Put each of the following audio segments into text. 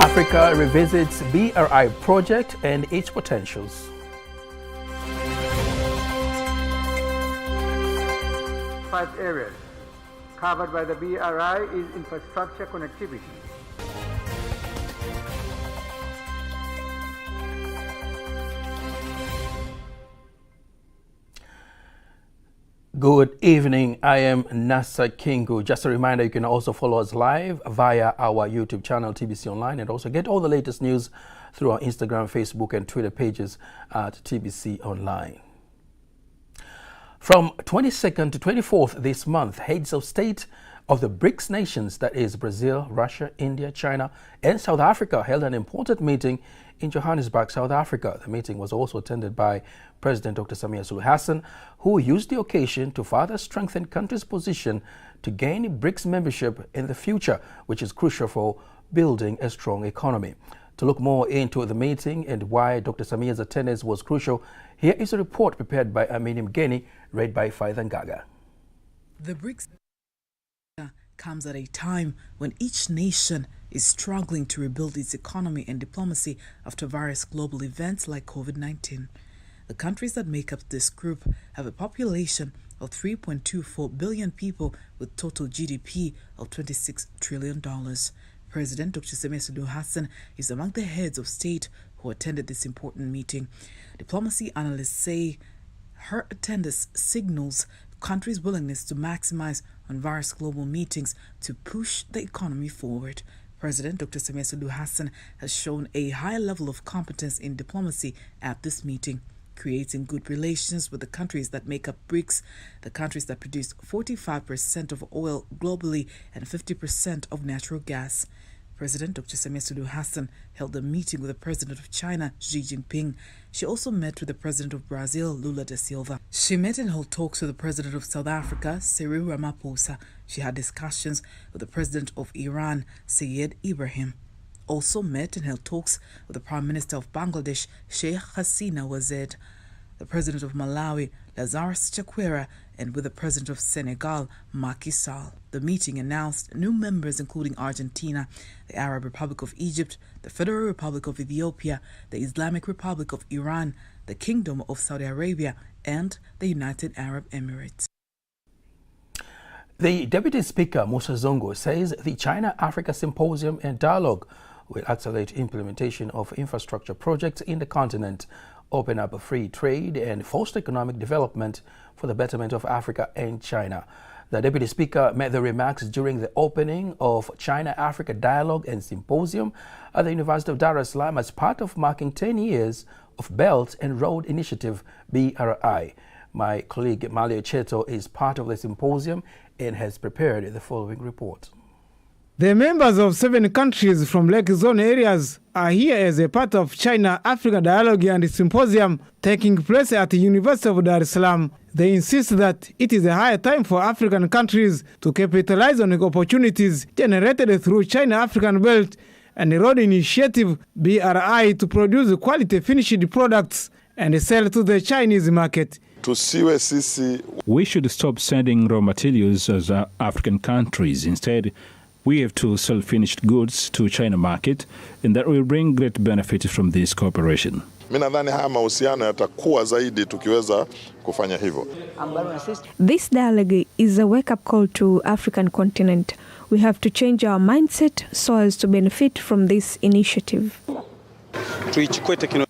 Africa revisits BRI project and its potentials. Five areas covered by the BRI is infrastructure connectivity. Good evening, I am Nasa Kingu. Just a reminder, you can also follow us live via our YouTube channel TBConline and also get all the latest news through our Instagram, Facebook and Twitter pages at TBConline. From 22nd to 24th this month, heads of state of the BRICS nations, that is Brazil, Russia, India, China and South Africa, held an important meeting in Johannesburg, South Africa. The meeting was also attended by President Dr. Samia Suluhu Hassan, who used the occasion to further strengthen country's position to gain BRICS membership in the future, which is crucial for building a strong economy. To look more into the meeting and why Dr. Samia's attendance was crucial, here is a report prepared by Amini Mgeni, read by Faithan Gaga. The BRICS comes at a time when each nation is struggling to rebuild its economy and diplomacy after various global events like COVID-19. The countries that make up this group have a population of 3.24 billion people with total GDP of $26 trillion. President Dr. Samia Suluhu Hassan is among the heads of state who attended this important meeting. Diplomacy analysts say her attendance signals countries' willingness to maximize on various global meetings to push the economy forward. President Dr. Samia Suluhu Hassan has shown a high level of competence in diplomacy at this meeting, creating good relations with the countries that make up BRICS, the countries that produce 45% of oil globally and 50% of natural gas. President Dr. Samia Suluhu Hassan held a meeting with the President of China, Xi Jinping. She also met with the President of Brazil, Lula da Silva. She met and held talks with the President of South Africa, Cyril Ramaphosa. She had discussions with the President of Iran, Syed Ibrahim. Also met and held talks with the Prime Minister of Bangladesh, Sheikh Hasina Wazir, the President of Malawi, Lazarus Chakwera, and with the President of Senegal, Macky Sall. The meeting announced new members including Argentina, the Arab Republic of Egypt, the Federal Republic of Ethiopia, the Islamic Republic of Iran, the Kingdom of Saudi Arabia, and the United Arab Emirates. The Deputy Speaker, Musa Zongo, says the China-Africa Symposium and Dialogue will accelerate implementation of infrastructure projects in the continent, open up a free trade and foster economic development for the betterment of Africa and China. The Deputy Speaker made the remarks during the opening of China-Africa Dialogue and Symposium at the University of Dar es Salaam as part of marking 10 years of Belt and Road Initiative, BRI. My colleague Malia Cheto is part of the symposium and has prepared the following report. The members of 7 countries from Lake Zone areas are here as a part of China-Africa Dialogue and Symposium taking place at the University of Dar es Salaam. They insist that it is a high time for African countries to capitalize on the opportunities generated through China-African Belt and Road Initiative BRI to produce quality finished products and sell to the Chinese market. We should stop sending raw materials as African countries. Instead, we have to sell finished goods to China market, and that will bring great benefit from this cooperation. This dialogue is a wake-up call to African continent. We have to change our mindset so as to benefit from this initiative.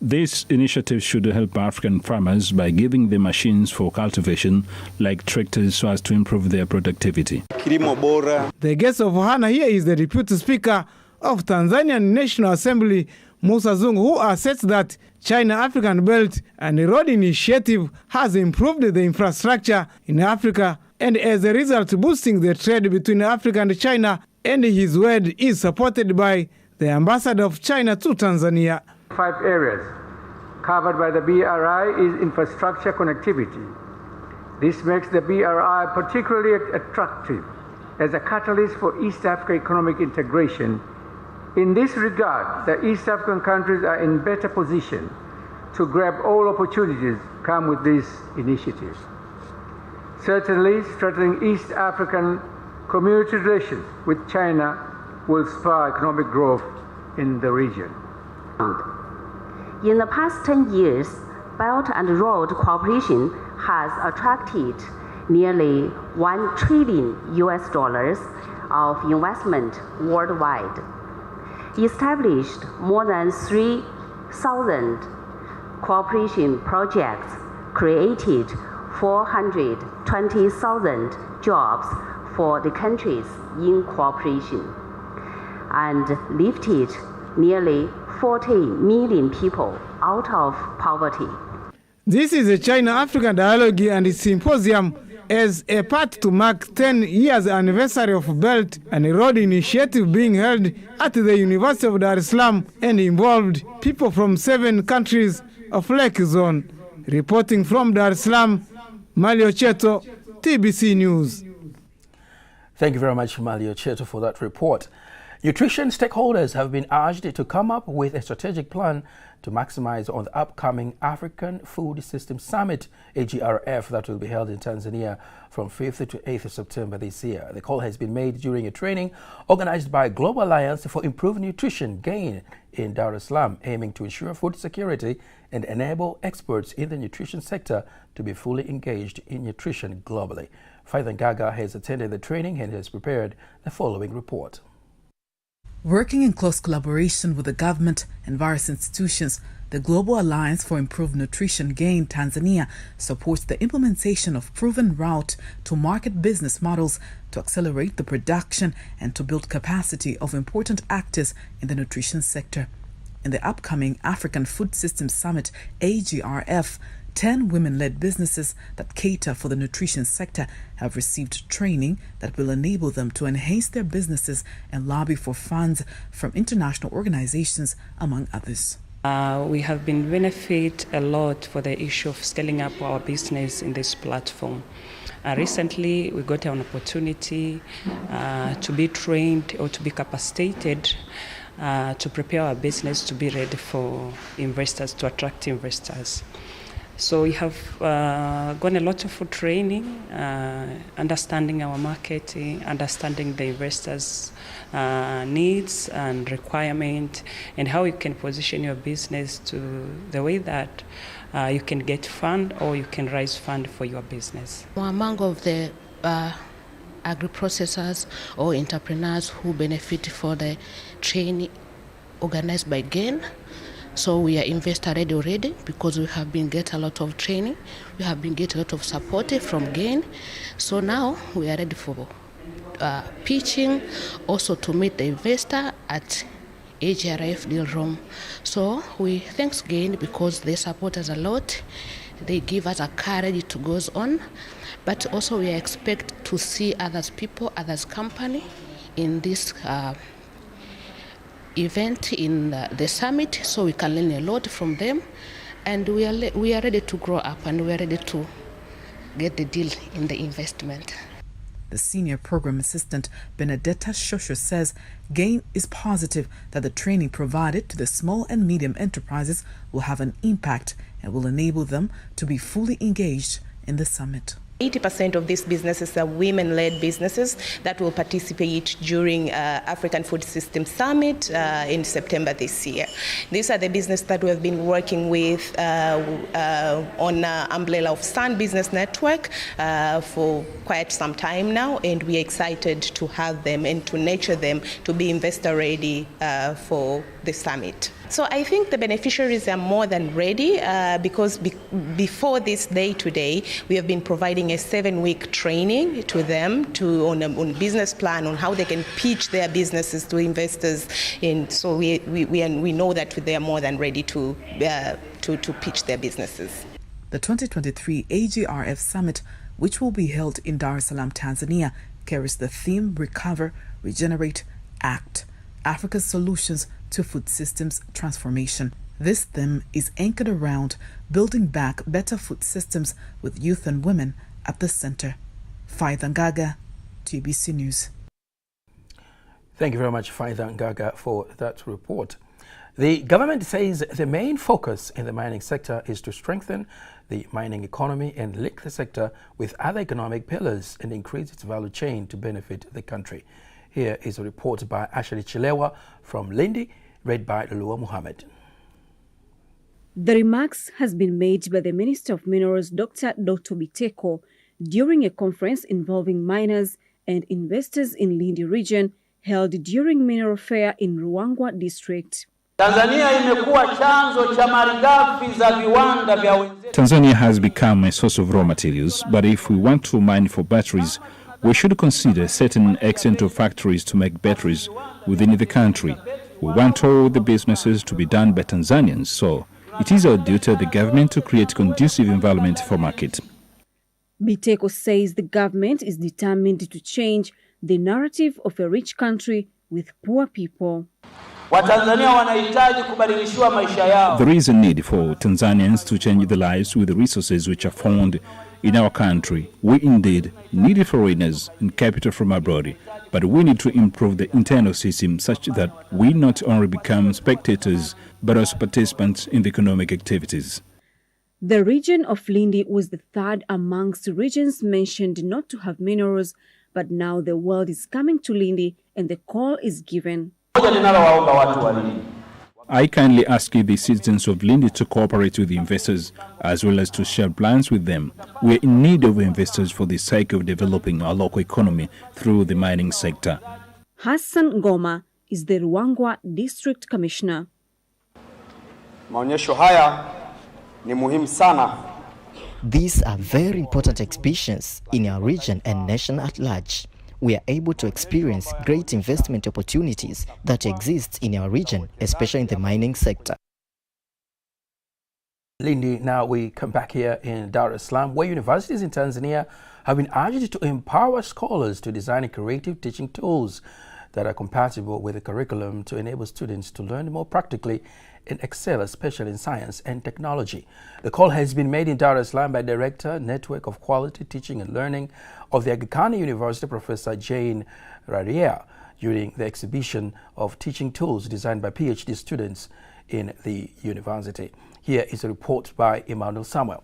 This initiative should help African farmers by giving them machines for cultivation, like tractors, so as to improve their productivity. The guest of honor here is the Deputy Speaker of Tanzanian National Assembly, Musa Zongo, who asserts that China-African Belt and Road Initiative has improved the infrastructure in Africa and as a result boosting the trade between Africa and China, and his word is supported by the ambassador of China to Tanzania. 5 areas covered by the BRI is infrastructure connectivity. This makes the BRI particularly attractive as a catalyst for East Africa economic integration. In this regard, the East African countries are in better position to grab all opportunities come with this initiative. Certainly, strengthening East African community relations with China will spur economic growth in the region. In the past 10 years, Belt and Road Cooperation has attracted nearly $1 trillion of investment worldwide, established more than 3,000 cooperation projects, created 420,000 jobs for the countries in cooperation, and lifted nearly 40 million people out of poverty. This is a China-Africa Dialogue and Symposium as a part to mark 10 years anniversary of Belt and Road Initiative being held at the University of Dar es Salaam and involved people from 7 countries of Lake Zone. Reporting from Dar es Salaam, Malio Cheto, TBC News. Thank you very much, Malio Cheto, for that report. Nutrition stakeholders have been urged to come up with a strategic plan to maximize on the upcoming African Food System Summit, AGRF, that will be held in Tanzania from 5th to 8th September this year. The call has been made during a training organized by Global Alliance for Improved Nutrition GAIN in Dar es Salaam, aiming to ensure food security and enable experts in the nutrition sector to be fully engaged in nutrition globally. Faithan Gaga has attended the training and has prepared the following report. Working in close collaboration with the government and various institutions, the Global Alliance for Improved Nutrition GAIN Tanzania supports the implementation of proven route to market business models to accelerate the production and to build capacity of important actors in the nutrition sector. In the upcoming African Food System Summit, AGRF, 10 women-led businesses that cater for the nutrition sector have received training that will enable them to enhance their businesses and lobby for funds from international organizations, among others. We have been benefit a lot for the issue of scaling up our business in this platform. Recently, we got an opportunity to be trained or to be capacitated to prepare our business to be ready for investors, to attract investors. So we have gone a lot of training, understanding our marketing, understanding the investors' needs and requirement, and how you can position your business to the way that you can get fund or you can raise fund for your business. Among of the agri-processors or entrepreneurs who benefit for the training organized by GAIN. So we are investor ready already because we have been get a lot of training. We have been get a lot of support from GAIN. So now we are ready for pitching, also to meet the investor at AGRF deal room. So we thanks GAIN because they support us a lot. They give us a courage to go on. But also we expect to see others people, others company in this event in the summit, so we can learn a lot from them, and we are ready to grow up and we are ready to get the deal in the investment. The senior program assistant Benedetta Shosho says GAIN is positive that the training provided to the small and medium enterprises will have an impact and will enable them to be fully engaged in the summit. 80% of these businesses are women-led businesses that will participate during African Food System Summit in September this year. These are the businesses that we have been working with on umbrella of Sun Business Network for quite some time now, and we are excited to have them and to nurture them to be investor ready for the summit. So I think the beneficiaries are more than ready because before this day today, we have been providing a 7-week training to them on business plan, on how they can pitch their businesses to investors. And so we know that they are more than ready to pitch their businesses. The 2023 AGRF Summit, which will be held in Dar es Salaam, Tanzania, carries the theme Recover, Regenerate, Act, Africa's Solutions to Food Systems Transformation. This theme is anchored around building back better food systems with youth and women at the center. Faithan Gaga, TBC News. Thank you very much, Faithan Gaga, for that report. The government says the main focus in the mining sector is to strengthen the mining economy and link the sector with other economic pillars and increase its value chain to benefit the country. Here is a report by Ashley Chilewa from Lindi read by Lua Muhammad. The remarks has been made by the Minister of Minerals, Dr. Biteko, during a conference involving miners and investors in Lindi region held during Mineral Fair in Ruangwa district. Tanzania has become a source of raw materials, but if we want to mine for batteries, we should consider certain extent of factories to make batteries within the country. We want all the businesses to be done by Tanzanians, so it is our duty of the government to create conducive environment for market. Biteko says the government is determined to change the narrative of a rich country with poor people. There is a need for Tanzanians to change their lives with the resources which are found in our country. We indeed need foreigners and capital from abroad, but we need to improve the internal system such that we not only become spectators, but also participants in the economic activities. The region of Lindi was the third amongst regions mentioned not to have minerals, but now the world is coming to Lindi and the call is given. I kindly ask the citizens of Lindi to cooperate with the investors as well as to share plans with them. We are in need of investors for the sake of developing our local economy through the mining sector. Hassan Goma is the Ruangwa District Commissioner. Maonyesho haya ni muhimu sana. These are very important exhibitions in our region and nation at large. We are able to experience great investment opportunities that exist in our region, especially in the mining sector. Lindi, now we come back here in Dar es Salaam, where universities in Tanzania have been urged to empower scholars to design creative teaching tools that are compatible with the curriculum to enable students to learn more practically and excel, especially in science and technology. The call has been made in Dar es Salaam by Director, Network of Quality Teaching and Learning of the Aga Khan University, Professor Jane Rarier, during the exhibition of teaching tools designed by PhD students in the university. Here is a report by Emmanuel Samuel.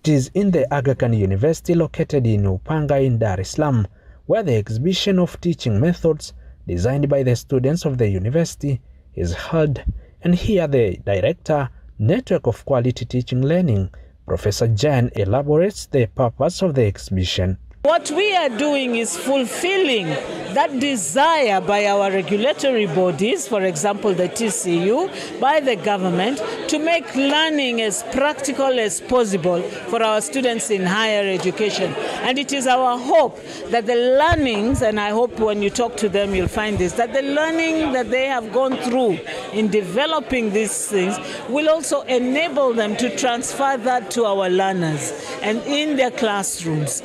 It is in the Aga Khan University located in Upanga in Dar es Salaam, where the exhibition of teaching methods designed by the students of the university is held, and here the Director, Network of Quality Teaching Learning, Professor Jan, elaborates the purpose of the exhibition. What we are doing is fulfilling that desire by our regulatory bodies, for example the TCU, by the government, to make learning as practical as possible for our students in higher education. And it is our hope that the learnings, and I hope when you talk to them you'll find this, that the learning that they have gone through in developing these things will also enable them to transfer that to our learners and in their classrooms.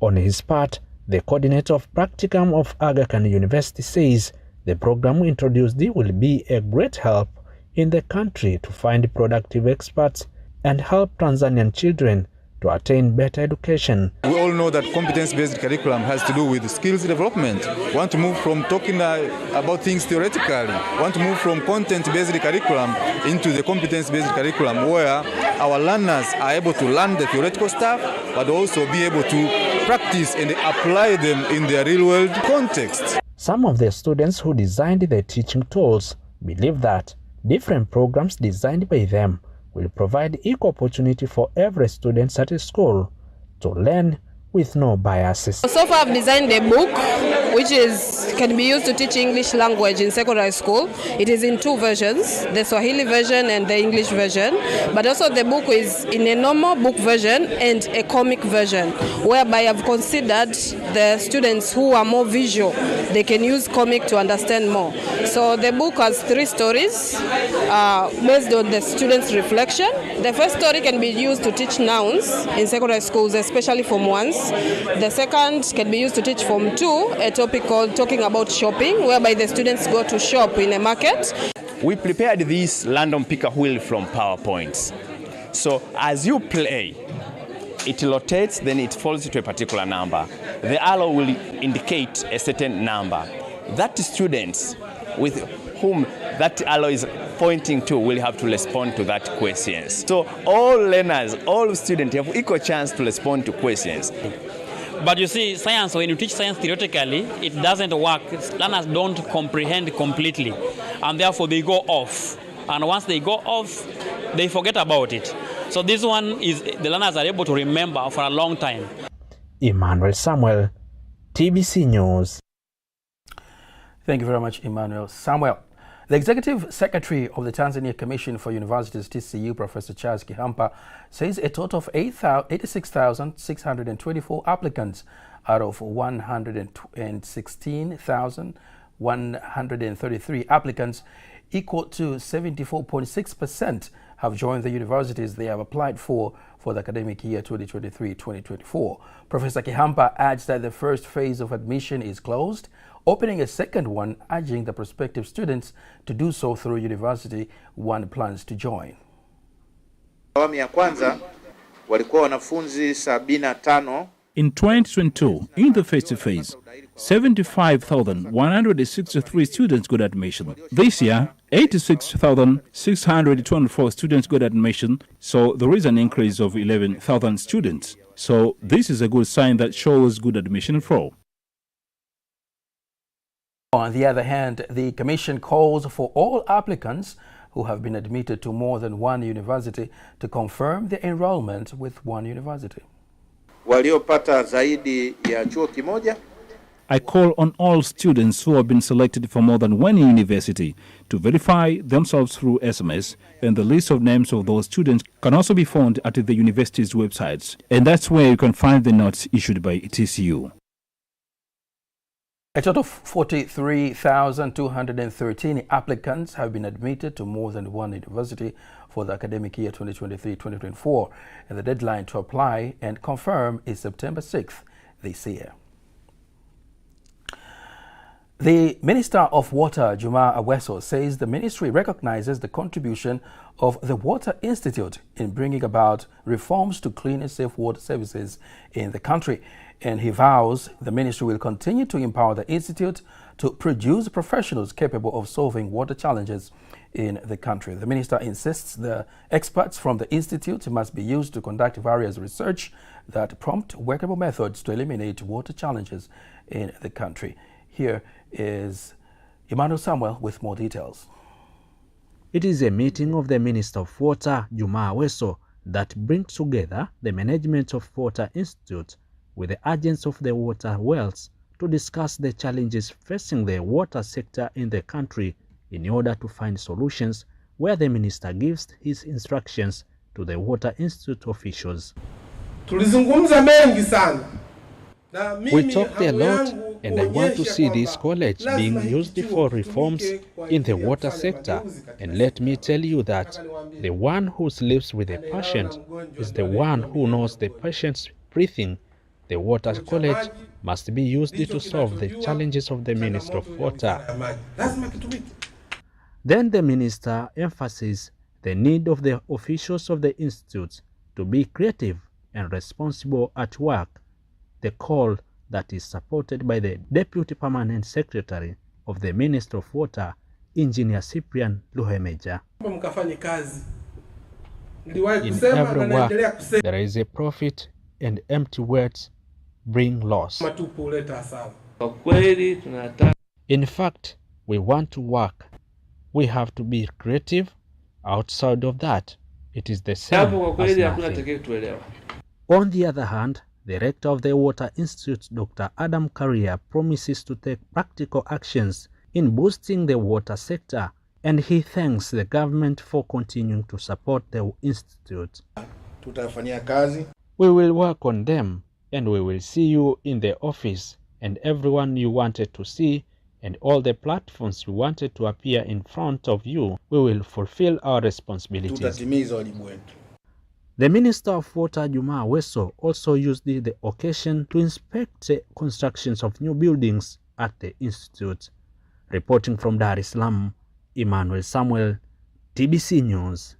On his part, the coordinator of practicum of Aga Khan University says the program introduced will be a great help in the country to find productive experts and help Tanzanian children to attain better education. We all know that competence-based curriculum has to do with skills development. We want to move from talking about things theoretically. We want to move from content-based curriculum into the competence-based curriculum, where our learners are able to learn the theoretical stuff, but also be able to practice and apply them in their real-world context. Some of the students who designed the teaching tools believe that different programs designed by them will provide equal opportunity for every student at a school to learn with no biases. So far I've designed a book which can be used to teach English language in secondary school. It is in two versions, the Swahili version and the English version, but also the book is in a normal book version and a comic version, whereby I've considered the students who are more visual, they can use comic to understand more. So the book has 3 stories based on the students' reflection. The first story can be used to teach nouns in secondary schools, especially Form 1s. The second can be used to teach Form 2, a topic called Talking About Shopping, whereby the students go to shop in a market. We prepared this random picker wheel from PowerPoints. So as you play, it rotates, then it falls to a particular number. The arrow will indicate a certain number. That students with whom that arrow is pointing to will have to respond to that questions. So all learners, all students have equal chance to respond to questions. But you see, science, when you teach science theoretically, it doesn't work. Learners don't comprehend completely. and therefore they go off. And once they go off, they forget about it. So this one is the learners are able to remember for a long time. Emmanuel Samuel, TBC News. Thank you very much, Emmanuel Samuel. The Executive Secretary of the Tanzania Commission for Universities, TCU, Professor Charles Kihampa, says a total of 86,624 applicants out of 116,133 applicants, equal to 74.6%, have joined the universities they have applied for the academic year 2023-2024. Professor Kihampa adds that the first phase of admission is closed, opening a second one, urging the prospective students to do so through university one plans to join. Awamu ya kwanza walikuwa wanafunzi 75. In 2022, in the first phase, 75,163 students got admission. This year, 86,624 students got admission, so there is an increase of 11,000 students. So this is a good sign that shows good admission flow. On the other hand, the Commission calls for all applicants who have been admitted to more than one university to confirm their enrollment with one university. Waliopata zaidi ya chuo kimoja, I call on all students who have been selected for more than one university to verify themselves through SMS, and the list of names of those students can also be found at the university's websites, and that's where you can find the notes issued by TCU. A total of 43,213 applicants have been admitted to more than one university for the academic year 2023-2024, and the deadline to apply and confirm is September 6th this year. The Minister of Water, Juma Aweso, says the ministry recognizes the contribution of the Water Institute in bringing about reforms to clean and safe water services in the country. And he vows the ministry will continue to empower the institute to produce professionals capable of solving water challenges in the country. The minister insists the experts from the institute must be used to conduct various research that prompt workable methods to eliminate water challenges in the country. Here is Emmanuel Samuel with more details. It is a meeting of the Minister of Water, Juma Aweso, that brings together the management of Water Institute with the agents of the water wells to discuss the challenges facing the water sector in the country in order to find solutions, where the minister gives his instructions to the Water Institute officials. Tulizungumza mengi sana. We talked a lot, and I want to see this college being used for reforms in the water sector. And let me tell you that the one who sleeps with the patient is the one who knows the patient's breathing. The water college must be used to solve the challenges of the Minister of Water. Then the minister emphasizes the need of the officials of the institute to be creative and responsible at work, the call that is supported by the Deputy Permanent Secretary of the Ministry of Water, Engineer Cyprian Luhemeja. In every work, there is a profit, and empty words bring loss. In fact, we want to work. We have to be creative. Outside of that, it is the same as nothing. On the other hand, the rector of the Water Institute, Dr. Adam Karia, promises to take practical actions in boosting the water sector, and he thanks the government for continuing to support the institute. We will work on them, and we will see you in the office, and everyone you wanted to see, and all the platforms you wanted to appear in front of you. We will fulfill our responsibilities. The Minister of Water, Juma Aweso, also used the occasion to inspect the constructions of new buildings at the institute. Reporting from Dar es Salaam, Emmanuel Samuel, TBC News.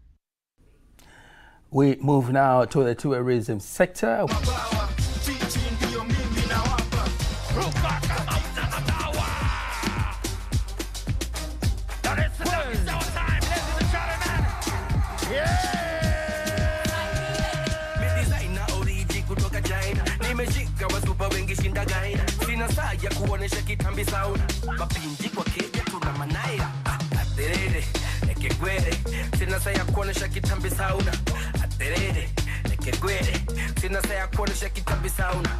We move now to the tourism sector. Sina saya kuonesha kitambi sauna. Aterere, nekegwere. Sina saya kuonesha kitambi sauna.